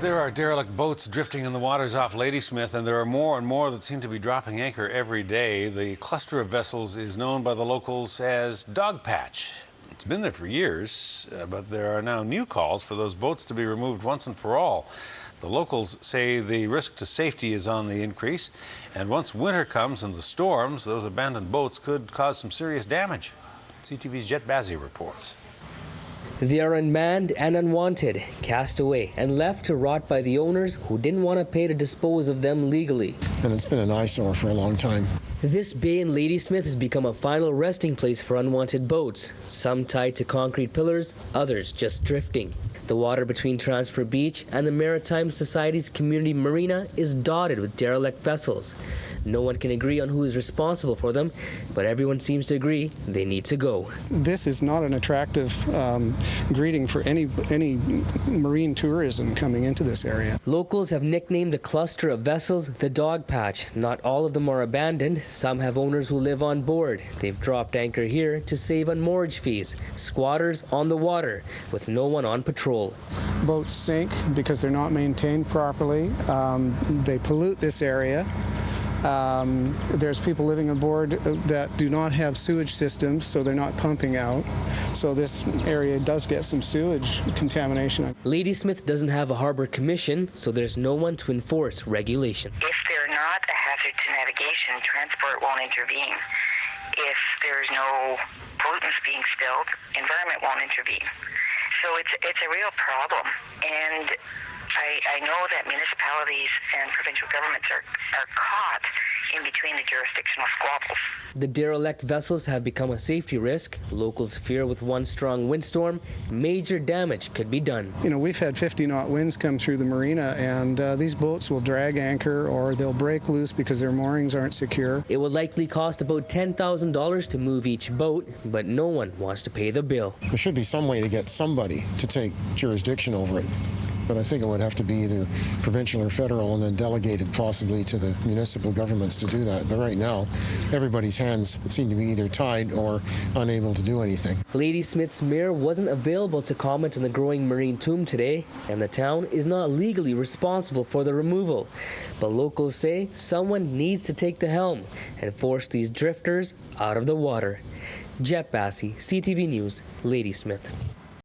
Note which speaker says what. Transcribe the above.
Speaker 1: There are derelict boats drifting in the waters off Ladysmith, and there are more and more that seem to be dropping anchor every day. The cluster of vessels is known by the locals as Dog Patch. It's been there for years, but there are now new calls for those boats to be removed once and for all. The locals say the risk to safety is on the increase, and once winter comes and the storms, those abandoned boats could cause some serious damage. CTV's Jet Bazzi reports.
Speaker 2: They are unmanned and unwanted, cast away and left to rot by the owners who didn't want to pay to dispose of them legally.
Speaker 3: And it's been an eyesore for a long time.
Speaker 2: This bay in Ladysmith has become a final resting place for unwanted boats, some tied to concrete pillars, others just drifting. The water between Transfer Beach and the Maritime Society's community Marina is dotted with derelict vessels. No one can agree on who is responsible for them, but everyone seems to agree they need to go.
Speaker 4: This is not an attractive greeting for any marine tourism coming into this area.
Speaker 2: Locals have nicknamed the cluster of vessels the Dog Patch. Not all of them are abandoned. Some have owners who live on board. They've dropped anchor here to save on moorage fees. Squatters on the water with no one on patrol.
Speaker 4: Boats sink because they're not maintained properly. They pollute this area. There's people living aboard that do not have sewage systems, so they're not pumping out. So this area does get some sewage contamination.
Speaker 2: Ladysmith doesn't have a harbour commission, so there's no one to enforce regulation.
Speaker 5: If they're not a hazard to navigation, transport won't intervene. If there's no pollutants being spilled, environment won't intervene. So it's a real problem. And I know that municipalities and provincial governments are caught in between the jurisdictional squabbles.
Speaker 2: The derelict vessels have become a safety risk. Locals fear with one strong windstorm, major damage could be done.
Speaker 4: You know, we've had 50-knot winds come through the marina, and these boats will drag anchor or they'll break loose because their moorings aren't secure.
Speaker 2: It will likely cost about $10,000 to move each boat, but no one wants to pay the bill.
Speaker 3: There should be some way to get somebody to take jurisdiction over it. But I think it would have to be either provincial or federal and then delegated possibly to the municipal governments to do that. But right now, everybody's hands seem to be either tied or unable to do anything.
Speaker 2: Ladysmith's mayor wasn't available to comment on the growing marine tomb today, and the town is not legally responsible for the removal. But locals say someone needs to take the helm and force these drifters out of the water. Jet Bazzi, CTV News, Ladysmith.